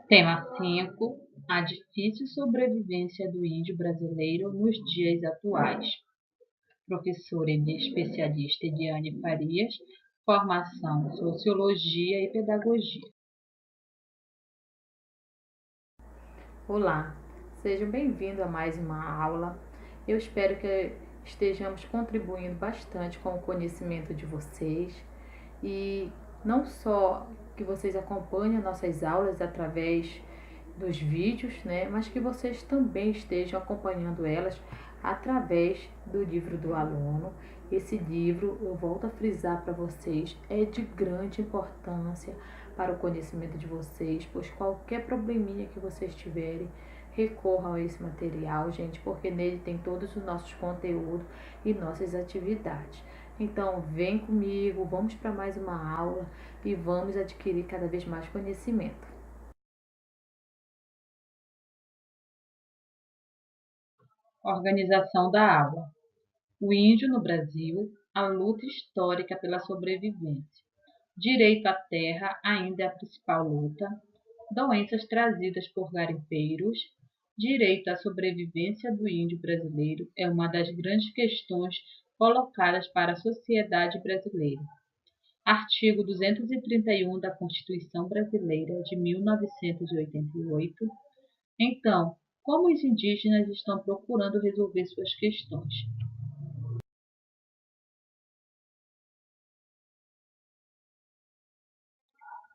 Tema 5: a difícil sobrevivência do índio brasileiro nos dias atuais. Professora e especialista Ediane Farias, formação Sociologia e Pedagogia. Olá, sejam bem-vindos a mais uma aula. Eu espero que estejamos contribuindo bastante com o conhecimento de vocês e não só que vocês acompanhem nossas aulas através dos vídeos, né, mas que vocês também estejam acompanhando elas através do livro do aluno. Esse livro, eu volto a frisar para vocês, é de grande importância para o conhecimento de vocês, pois qualquer probleminha que vocês tiverem, recorram a esse material, gente, porque nele tem todos os nossos conteúdos e nossas atividades. Então, vem comigo, vamos para mais uma aula e vamos adquirir cada vez mais conhecimento. Organização da aula. O índio no Brasil, a luta histórica pela sobrevivência. Direito à terra ainda é a principal luta. Doenças trazidas por garimpeiros. Direito à sobrevivência do índio brasileiro é uma das grandes questões colocadas para a sociedade brasileira. Artigo 231 da Constituição Brasileira de 1988. Então, como os indígenas estão procurando resolver suas questões?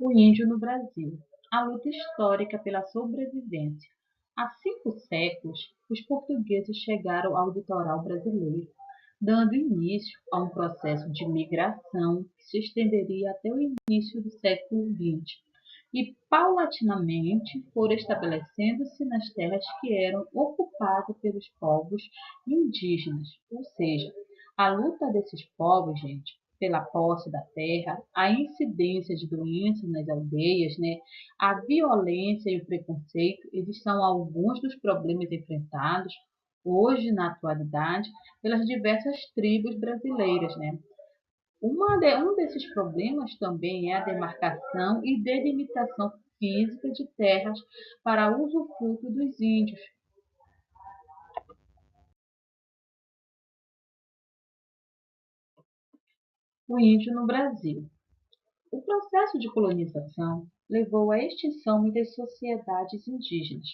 O índio no Brasil. A luta histórica pela sobrevivência. Há 5 séculos, os portugueses chegaram ao litoral brasileiro, dando início a um processo de migração que se estenderia até o início do século XX e, paulatinamente, foram estabelecendo-se nas terras que eram ocupadas pelos povos indígenas, ou seja, a luta desses povos, gente, pela posse da terra, a incidência de doenças nas aldeias, né, a violência e o preconceito, eles são alguns dos problemas enfrentados hoje na atualidade pelas diversas tribos brasileiras, né? Um desses problemas também é a demarcação e delimitação física de terras para usufruto dos índios. O índio no Brasil. O processo de colonização levou à extinção muitas sociedades indígenas,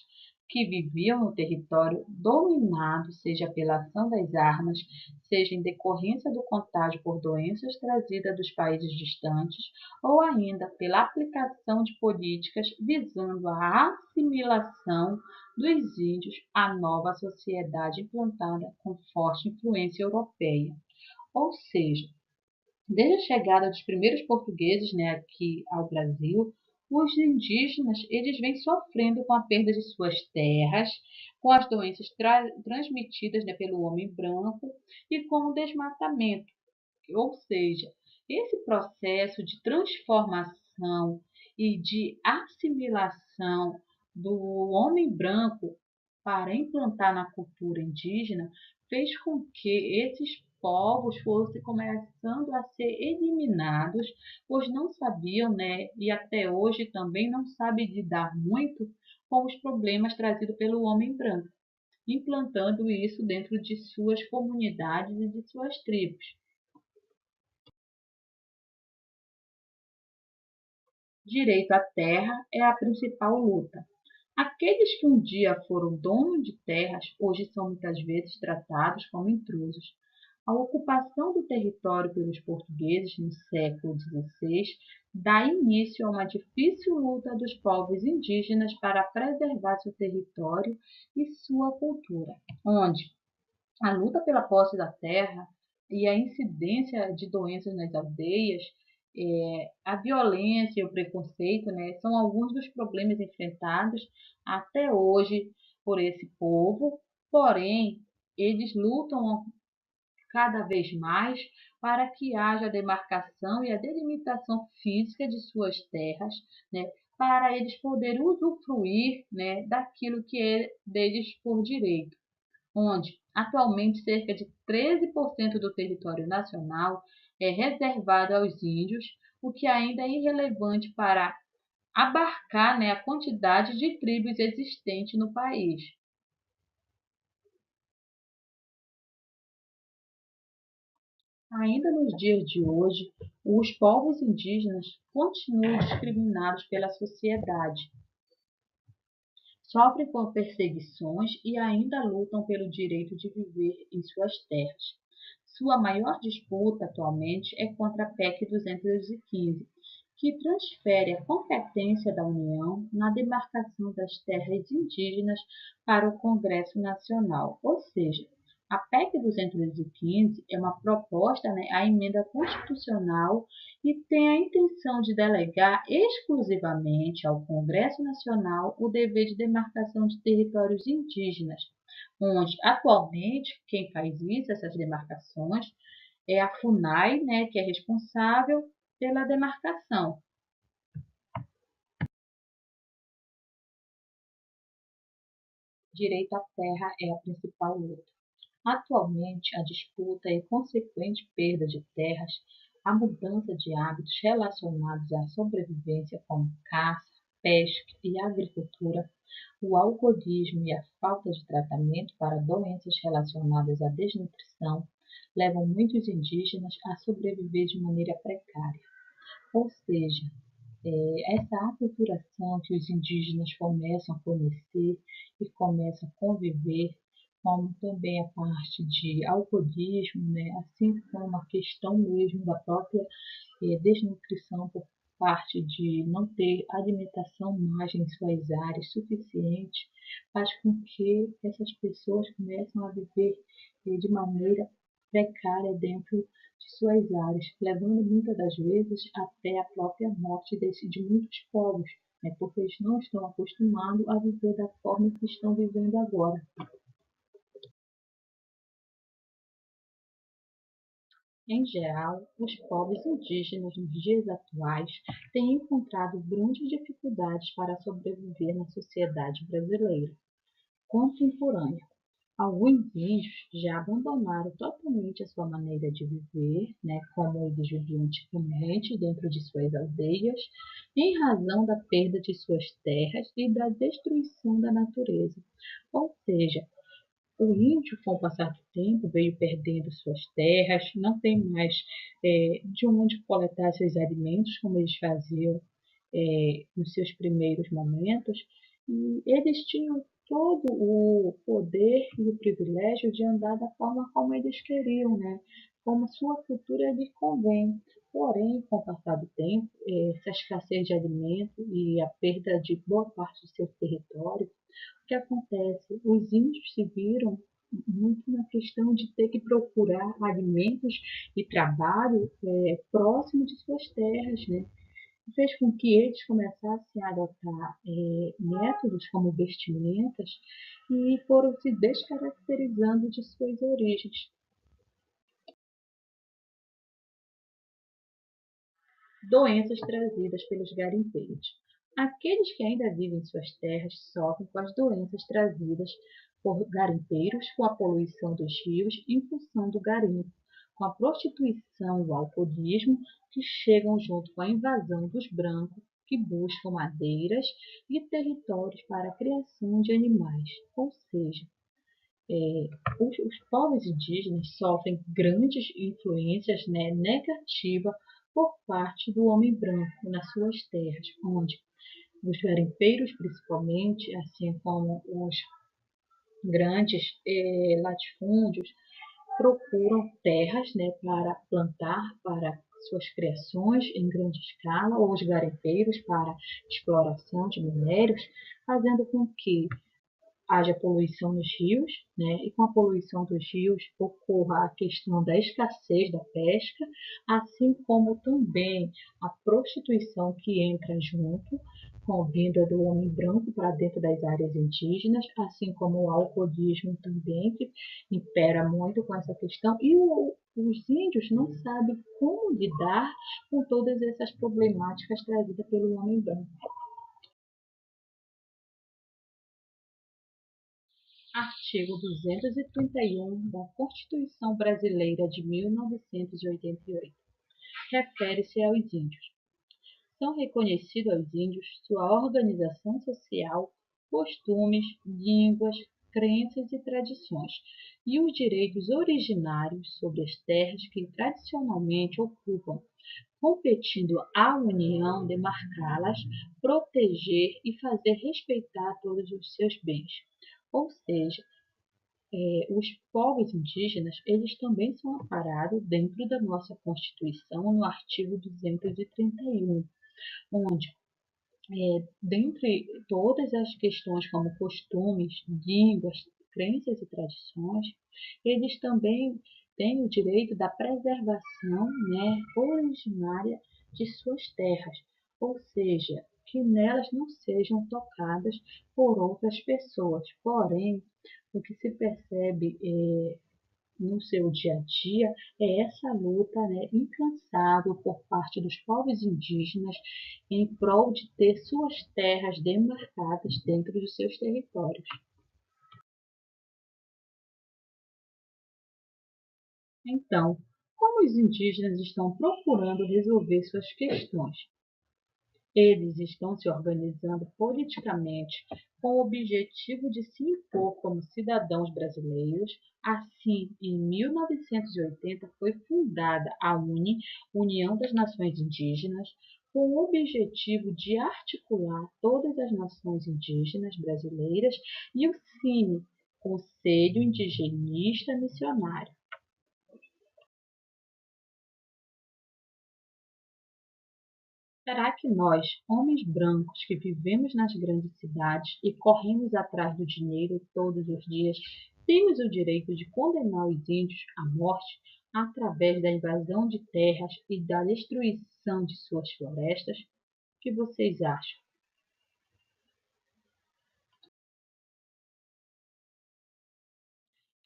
que viviam no território dominado, seja pela ação das armas, seja em decorrência do contágio por doenças trazidas dos países distantes, ou ainda pela aplicação de políticas visando a assimilação dos índios à nova sociedade implantada com forte influência europeia. Ou seja, desde a chegada dos primeiros portugueses, né, aqui ao Brasil, os indígenas eles vêm sofrendo com a perda de suas terras, com as doenças transmitidas, né, pelo homem branco e com o desmatamento. Ou seja, esse processo de transformação e de assimilação do homem branco para implantar na cultura indígena fez com que esses povos fossem começando a ser eliminados, pois não sabiam, né, e até hoje também não sabem lidar muito com os problemas trazidos pelo homem branco, implantando isso dentro de suas comunidades e de suas tribos. Direito à terra é a principal luta. Aqueles que um dia foram donos de terras, hoje são muitas vezes tratados como intrusos. A ocupação do território pelos portugueses no século XVI dá início a uma difícil luta dos povos indígenas para preservar seu território e sua cultura, onde a luta pela posse da terra e a incidência de doenças nas aldeias, a violência e o preconceito, né, são alguns dos problemas enfrentados até hoje por esse povo, porém, eles lutam cada vez mais para que haja a demarcação e a delimitação física de suas terras, né, para eles poderem usufruir, né, daquilo que é deles por direito, onde atualmente cerca de 13% do território nacional é reservado aos índios, o que ainda é irrelevante para abarcar, né, a quantidade de tribos existentes no país. Ainda nos dias de hoje, os povos indígenas continuam discriminados pela sociedade, sofrem com perseguições e ainda lutam pelo direito de viver em suas terras. Sua maior disputa atualmente é contra a PEC 215, que transfere a competência da União na demarcação das terras indígenas para o Congresso Nacional. Ou seja, a PEC 215 é uma proposta, né, à emenda constitucional e tem a intenção de delegar exclusivamente ao Congresso Nacional o dever de demarcação de territórios indígenas, onde atualmente quem faz isso, essas demarcações, é a FUNAI, né, que é responsável pela demarcação. Direito à terra é a principal luta. Atualmente, a disputa e consequente perda de terras, a mudança de hábitos relacionados à sobrevivência como caça, pesca e agricultura, o alcoolismo e a falta de tratamento para doenças relacionadas à desnutrição levam muitos indígenas a sobreviver de maneira precária. Ou seja, essa aculturação que os indígenas começam a conhecer e começam a conviver, como também a parte de alcoolismo, né, assim como a questão mesmo da própria desnutrição por parte de não ter alimentação mais em suas áreas suficiente, faz com que essas pessoas comecem a viver de maneira precária dentro de suas áreas, levando muitas das vezes até a própria morte de muitos povos, né, porque eles não estão acostumados a viver da forma que estão vivendo agora. Em geral, os povos indígenas nos dias atuais têm encontrado grandes dificuldades para sobreviver na sociedade brasileira contemporânea. Alguns índios já abandonaram totalmente a sua maneira de viver, né, como eles viviam antigamente dentro de suas aldeias, em razão da perda de suas terras e da destruição da natureza. Ou seja, o índio, com o passar do tempo, veio perdendo suas terras, não tem mais de onde coletar seus alimentos, como eles faziam nos seus primeiros momentos, e eles tinham todo o poder e o privilégio de andar da forma como eles queriam, né? Como sua cultura lhe convém. Porém, com o passar do tempo, essa escassez de alimento e a perda de boa parte do seu território, o que acontece? Os índios se viram muito na questão de ter que procurar alimentos e trabalho próximo de suas terras, né? Fez com que eles começassem a adotar métodos como vestimentas e foram se descaracterizando de suas origens. Doenças trazidas pelos garimpeiros. Aqueles que ainda vivem em suas terras sofrem com as doenças trazidas por garimpeiros, com a poluição dos rios em função do garimpo, com a prostituição e o alcoolismo que chegam junto com a invasão dos brancos que buscam madeiras e territórios para a criação de animais. Ou seja, os povos indígenas sofrem grandes influências, né, negativas por parte do homem branco nas suas terras, onde os garimpeiros, principalmente, assim como os grandes latifúndios, procuram terras, né, para plantar para suas criações em grande escala, ou os garimpeiros para exploração de minérios, fazendo com que haja poluição nos rios, né, e com a poluição dos rios ocorra a questão da escassez da pesca, assim como também a prostituição que entra junto com a vinda do homem branco para dentro das áreas indígenas, assim como o alcoolismo também, que impera muito com essa questão, e os índios não sabem como lidar com todas essas problemáticas trazidas pelo homem branco. Artigo 231 da Constituição Brasileira de 1988. Refere-se aos índios. são reconhecidos aos índios sua organização social, costumes, línguas, crenças e tradições, e os direitos originários sobre as terras que tradicionalmente ocupam, competindo à União demarcá-las, proteger e fazer respeitar todos os seus bens. Ou seja, os povos indígenas, eles também são amparados dentro da nossa Constituição, no artigo 231, onde, dentre todas as questões como costumes, línguas, crenças e tradições, eles também têm o direito da preservação, né, originária de suas terras, ou seja, que nelas não sejam tocadas por outras pessoas. Porém, o que se percebe no seu dia a dia é essa luta, né, incansável por parte dos povos indígenas em prol de ter suas terras demarcadas dentro dos seus territórios. Então, como os indígenas estão procurando resolver suas questões? Eles estão se organizando politicamente com o objetivo de se impor como cidadãos brasileiros. Assim, em 1980 foi fundada a União das Nações Indígenas, com o objetivo de articular todas as nações indígenas brasileiras, e o CIMI, Conselho Indigenista Missionário. Será que nós, homens brancos que vivemos nas grandes cidades e corremos atrás do dinheiro todos os dias, temos o direito de condenar os índios à morte através da invasão de terras e da destruição de suas florestas? O que vocês acham?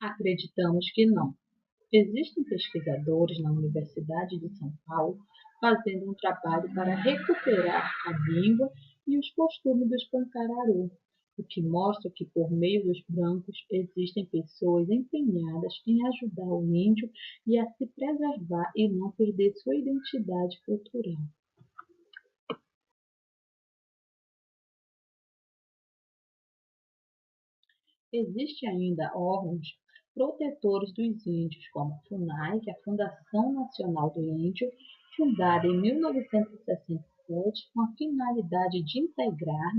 Acreditamos que não. Existem pesquisadores na Universidade de São Paulo fazendo um trabalho para recuperar a língua e os costumes dos Pancararu, o que mostra que, por meio dos brancos, existem pessoas empenhadas em ajudar o índio e a se preservar e não perder sua identidade cultural. Existem ainda órgãos protetores dos índios, como a FUNAI, que é a Fundação Nacional do Índio, fundada em 1967 com a finalidade de integrar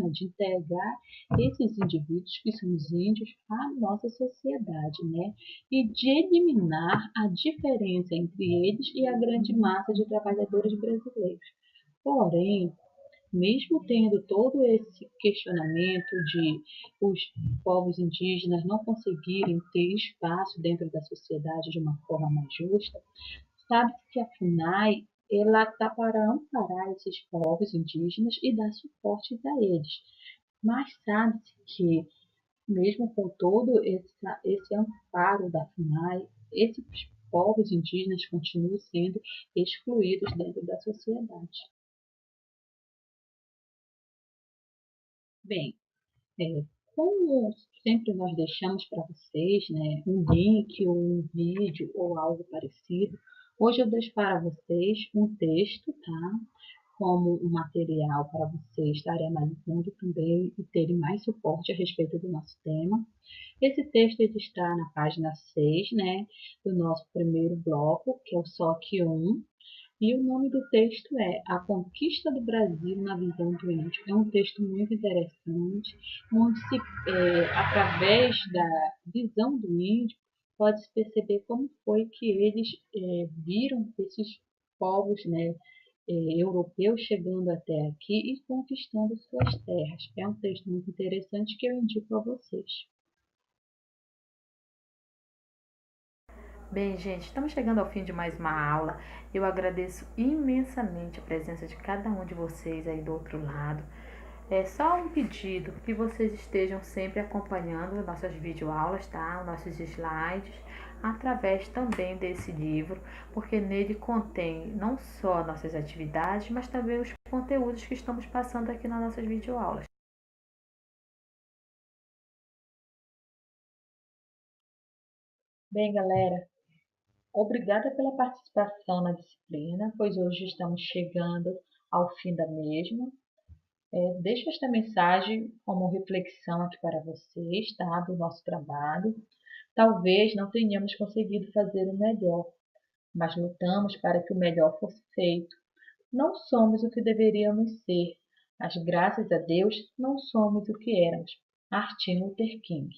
esses indivíduos, que são os índios, à nossa sociedade, né? E de eliminar a diferença entre eles e a grande massa de trabalhadores brasileiros. Porém, mesmo tendo todo esse questionamento de os povos indígenas não conseguirem ter espaço dentro da sociedade de uma forma mais justa, sabe-se que a FUNAI ela está para amparar esses povos indígenas e dar suporte a eles. Mas sabe-se que, mesmo com todo esse amparo da FUNAI, esses povos indígenas continuam sendo excluídos dentro da sociedade. Bem, É, como sempre nós deixamos para vocês, né, um link ou um vídeo ou algo parecido, hoje eu deixo para vocês um texto, tá? Como um material para vocês estarem analisando também e terem mais suporte a respeito do nosso tema. Esse texto ele está na página 6, né, do nosso primeiro bloco, que é o SOC 1, e o nome do texto é A Conquista do Brasil na Visão do Índio. É um texto muito interessante, onde através da visão do índio, pode-se perceber como foi que eles viram esses povos, né, europeus chegando até aqui e conquistando suas terras. É um texto muito interessante que eu indico a vocês. Bem, gente, estamos chegando ao fim de mais uma aula. Eu agradeço imensamente a presença de cada um de vocês aí do outro lado. É só um pedido que vocês estejam sempre acompanhando nossas videoaulas, tá? Nossos slides, através também desse livro, porque nele contém não só nossas atividades, mas também os conteúdos que estamos passando aqui nas nossas videoaulas. Bem, galera, obrigada pela participação na disciplina, pois hoje estamos chegando ao fim da mesma. Deixo esta mensagem como reflexão aqui para vocês, tá? Do nosso trabalho. Talvez não tenhamos conseguido fazer o melhor, mas lutamos para que o melhor fosse feito. Não somos o que deveríamos ser, mas graças a Deus não somos o que éramos. Martin Luther King.